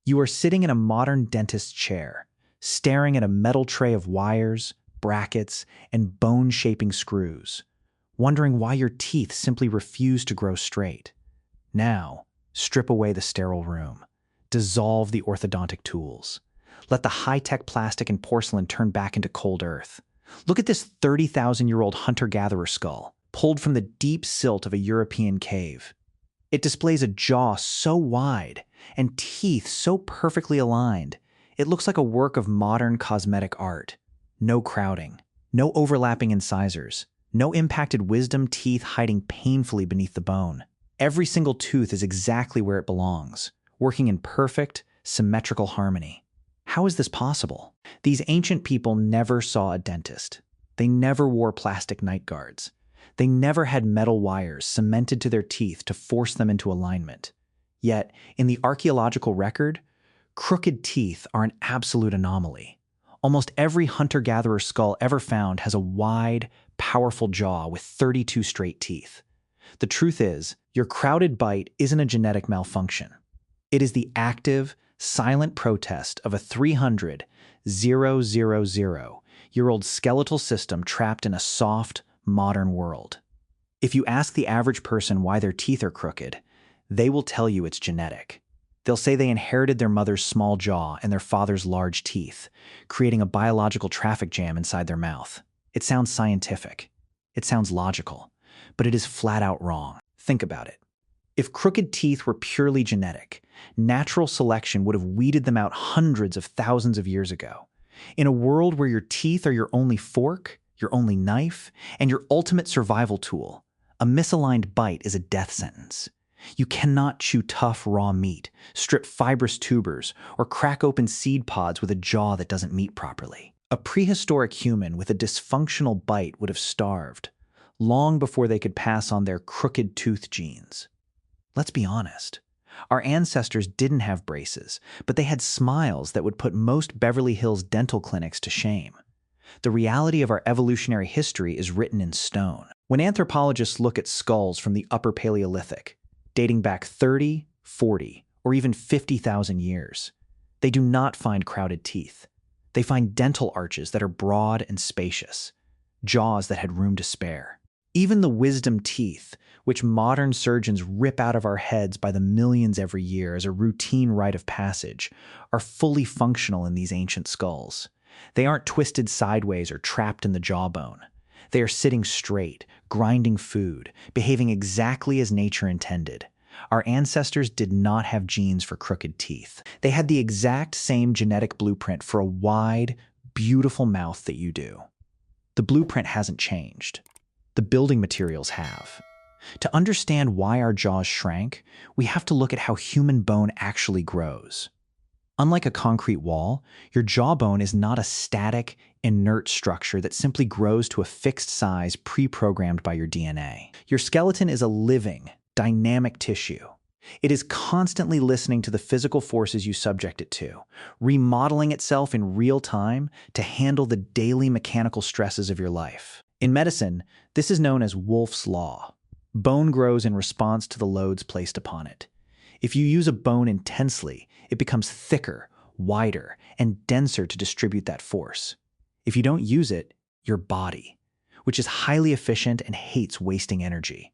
You are sitting in a modern dentist's chair, staring at a metal tray of wires, brackets, and bone-shaping screws, wondering why your teeth simply refuse to grow straight. Now, strip away the sterile room. Dissolve the orthodontic tools. Let the high-tech plastic and porcelain turn back into cold earth. Look at this 30,000-year-old hunter-gatherer skull, pulled from the deep silt of a European cave. It displays a jaw so wide and teeth so perfectly aligned, it looks like a work of modern cosmetic art. No crowding, no overlapping incisors, no impacted wisdom teeth hiding painfully beneath the bone. Every single tooth is exactly where it belongs, working in perfect, symmetrical harmony. How is this possible? These ancient people never saw a dentist. They never wore plastic night guards. They never had metal wires cemented to their teeth to force them into alignment. Yet, in the archaeological record, crooked teeth are an absolute anomaly. Almost every hunter-gatherer skull ever found has a wide, powerful jaw with 32 straight teeth. The truth is, your crowded bite isn't a genetic malfunction. It is the active, silent protest of a 300,000-year-old skeletal system trapped in a soft, modern world. If you ask the average person why their teeth are crooked, they will tell you it's genetic. They'll say they inherited their mother's small jaw and their father's large teeth, creating a biological traffic jam inside their mouth. It sounds scientific. It sounds logical, but it is flat out wrong. Think about it. If crooked teeth were purely genetic, natural selection would have weeded them out hundreds of thousands of years ago. In a world where your teeth are your only fork, your only knife, and your ultimate survival tool, a misaligned bite is a death sentence. You cannot chew tough, raw meat, strip fibrous tubers, or crack open seed pods with a jaw that doesn't meet properly. A prehistoric human with a dysfunctional bite would have starved, long before they could pass on their crooked tooth genes. Let's be honest. Our ancestors didn't have braces, but they had smiles that would put most Beverly Hills dental clinics to shame. The reality of our evolutionary history is written in stone. When anthropologists look at skulls from the Upper Paleolithic, dating back 30, 40, or even 50,000 years, they do not find crowded teeth. They find dental arches that are broad and spacious, jaws that had room to spare. Even the wisdom teeth, which modern surgeons rip out of our heads by the millions every year as a routine rite of passage, are fully functional in these ancient skulls. They aren't twisted sideways or trapped in the jawbone. They are sitting straight, grinding food, behaving exactly as nature intended. Our ancestors did not have genes for crooked teeth. They had the exact same genetic blueprint for a wide, beautiful mouth that you do. The blueprint hasn't changed. The building materials have. To understand why our jaws shrank, we have to look at how human bone actually grows. Unlike a concrete wall, your jawbone is not a static, inert structure that simply grows to a fixed size pre-programmed by your DNA. Your skeleton is a living, dynamic tissue. It is constantly listening to the physical forces you subject it to, remodeling itself in real time to handle the daily mechanical stresses of your life. In medicine, this is known as Wolff's Law. Bone grows in response to the loads placed upon it. If you use a bone intensely, it becomes thicker, wider, and denser to distribute that force. If you don't use it, your body, which is highly efficient and hates wasting energy,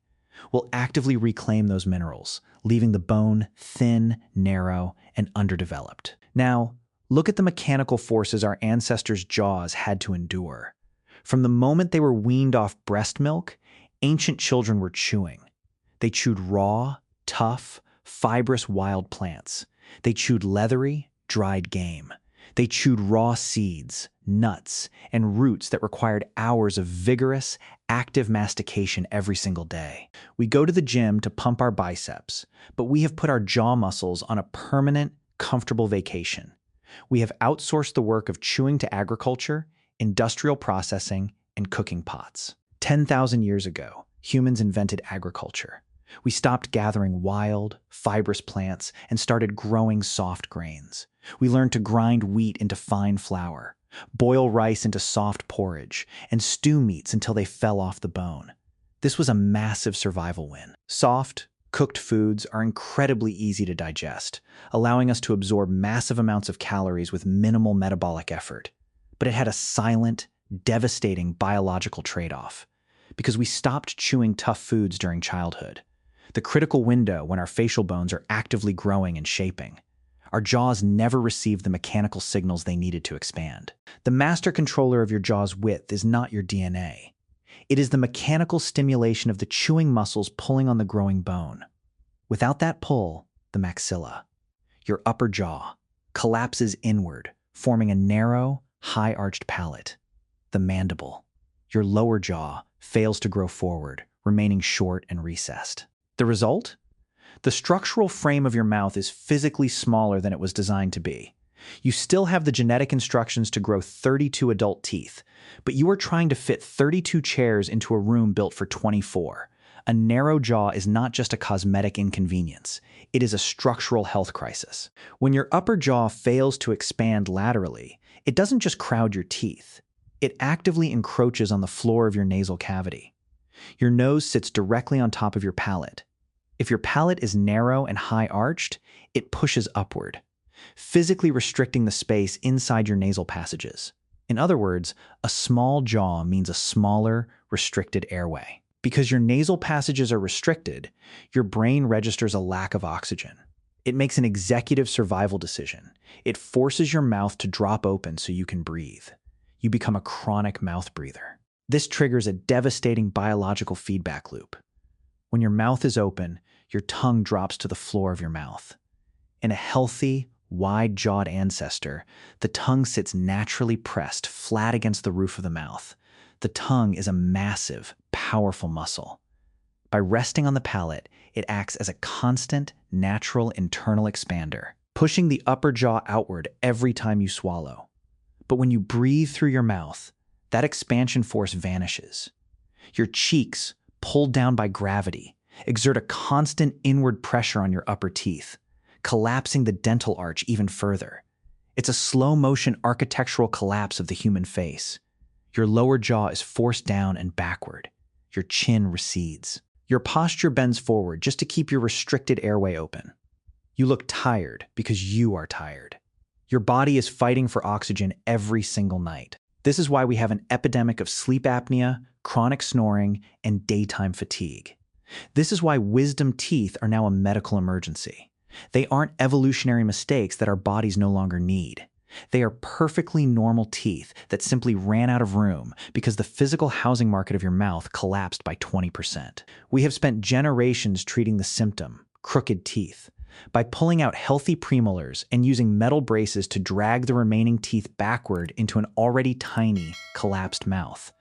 will actively reclaim those minerals, leaving the bone thin, narrow, and underdeveloped. Now, look at the mechanical forces our ancestors' jaws had to endure. From the moment they were weaned off breast milk, ancient children were chewing. They chewed raw, tough, fibrous wild plants. They chewed leathery, dried game. They chewed raw seeds, nuts, and roots that required hours of vigorous, active mastication every single day. We go to the gym to pump our biceps, but we have put our jaw muscles on a permanent, comfortable vacation. We have outsourced the work of chewing to agriculture, industrial processing, and cooking pots. 10,000 years ago, humans invented agriculture. We stopped gathering wild, fibrous plants and started growing soft grains. We learned to grind wheat into fine flour, boil rice into soft porridge, and stew meats until they fell off the bone. This was a massive survival win. Soft, Cooked foods are incredibly easy to digest, allowing us to absorb massive amounts of calories with minimal metabolic effort. But it had a silent, devastating biological trade-off, because we stopped chewing tough foods during childhood, the critical window when our facial bones are actively growing and shaping. Our jaws never received the mechanical signals they needed to expand. The master controller of your jaw's width is not your DNA. It is the mechanical stimulation of the chewing muscles pulling on the growing bone. Without that pull, the maxilla, your upper jaw, collapses inward, forming a narrow, high-arched palate. The mandible, your lower jaw, fails to grow forward, remaining short and recessed. The result? The structural frame of your mouth is physically smaller than it was designed to be. You still have the genetic instructions to grow 32 adult teeth, but you are trying to fit 32 chairs into a room built for 24. A narrow jaw is not just a cosmetic inconvenience. It is a structural health crisis. When your upper jaw fails to expand laterally, it doesn't just crowd your teeth. It actively encroaches on the floor of your nasal cavity. Your nose sits directly on top of your palate. If your palate is narrow and high-arched, it pushes upward, physically restricting the space inside your nasal passages. In other words, a small jaw means a smaller, restricted airway. Because your nasal passages are restricted, your brain registers a lack of oxygen. It makes an executive survival decision. It forces your mouth to drop open so you can breathe. You become a chronic mouth breather. This triggers a devastating biological feedback loop. When your mouth is open, your tongue drops to the floor of your mouth. In a healthy, wide-jawed ancestor, the tongue sits naturally pressed flat against the roof of the mouth. The tongue is a massive, powerful muscle. By resting on the palate, it acts as a constant, natural internal expander, pushing the upper jaw outward every time you swallow. But when you breathe through your mouth, that expansion force vanishes. Your cheeks, pulled down by gravity, exert a constant inward pressure on your upper teeth, collapsing the dental arch even further. It's a slow-motion architectural collapse of the human face. Your lower jaw is forced down and backward. Your chin recedes. Your posture bends forward just to keep your restricted airway open. You look tired because you are tired. Your body is fighting for oxygen every single night. This is why we have an epidemic of sleep apnea, chronic snoring, and daytime fatigue. This is why wisdom teeth are now a medical emergency. They aren't evolutionary mistakes that our bodies no longer need. They are perfectly normal teeth that simply ran out of room because the physical housing market of your mouth collapsed by 20%. We have spent generations treating the symptom, crooked teeth, by pulling out healthy premolars and using metal braces to drag the remaining teeth backward into an already tiny, collapsed mouth.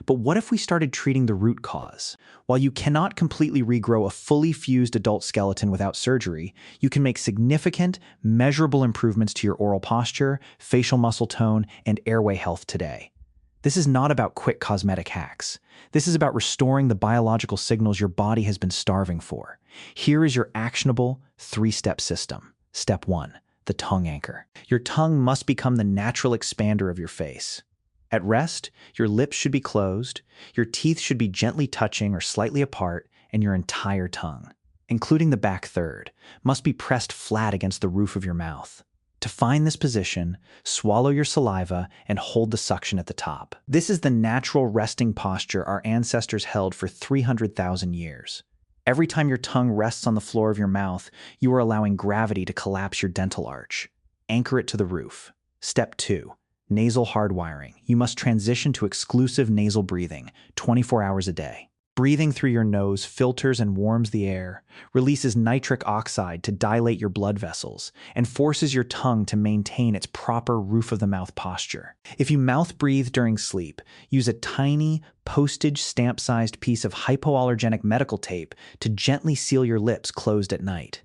But what if we started treating the root cause? While you cannot completely regrow a fully fused adult skeleton without surgery, you can make significant, measurable improvements to your oral posture, facial muscle tone, and airway health today. This is not about quick cosmetic hacks. This is about restoring the biological signals your body has been starving for. Here is your actionable, 3-step system. Step 1, the tongue anchor. Your tongue must become the natural expander of your face. At rest, your lips should be closed, your teeth should be gently touching or slightly apart, and your entire tongue, including the back third, must be pressed flat against the roof of your mouth. To find this position, swallow your saliva and hold the suction at the top. This is the natural resting posture our ancestors held for 300,000 years. Every time your tongue rests on the floor of your mouth, you are allowing gravity to collapse your dental arch. Anchor it to the roof. Step 2. Nasal hardwiring. You must transition to exclusive nasal breathing, 24 hours a day. Breathing through your nose filters and warms the air, releases nitric oxide to dilate your blood vessels, and forces your tongue to maintain its proper roof-of-the-mouth posture. If you mouth breathe during sleep, use a tiny, postage stamp-sized piece of hypoallergenic medical tape to gently seal your lips closed at night.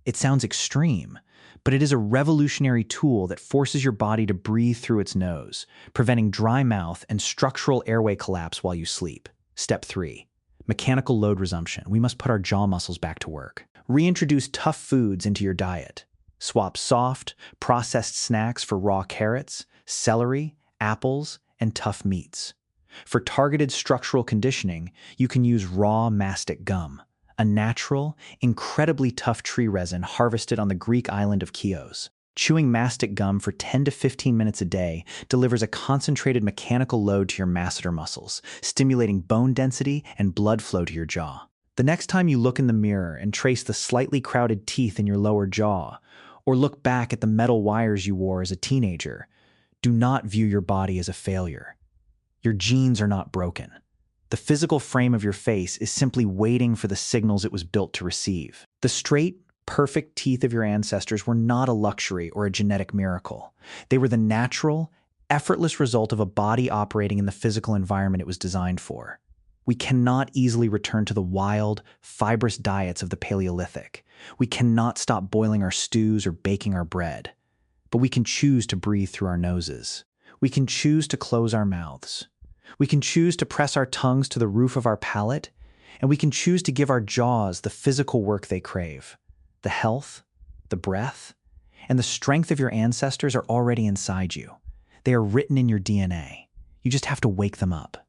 It sounds extreme, but it is a revolutionary tool that forces your body to breathe through its nose, preventing dry mouth and structural airway collapse while you sleep. Step 3. Mechanical load resumption. We must put our jaw muscles back to work. Reintroduce tough foods into your diet. Swap soft, processed snacks for raw carrots, celery, apples, and tough meats. For targeted structural conditioning, you can use raw mastic gum, a natural, incredibly tough tree resin harvested on the Greek island of Chios. Chewing mastic gum for 10 to 15 minutes a day delivers a concentrated mechanical load to your masseter muscles, stimulating bone density and blood flow to your jaw. The next time you look in the mirror and trace the slightly crowded teeth in your lower jaw, or look back at the metal wires you wore as a teenager, do not view your body as a failure. Your genes are not broken. The physical frame of your face is simply waiting for the signals it was built to receive. The straight, perfect teeth of your ancestors were not a luxury or a genetic miracle. They were the natural, effortless result of a body operating in the physical environment it was designed for. We cannot easily return to the wild, fibrous diets of the Paleolithic. We cannot stop boiling our stews or baking our bread. But we can choose to breathe through our noses. We can choose to close our mouths. We can choose to press our tongues to the roof of our palate, and we can choose to give our jaws the physical work they crave. The health, the breath, and the strength of your ancestors are already inside you. They are written in your DNA. You just have to wake them up.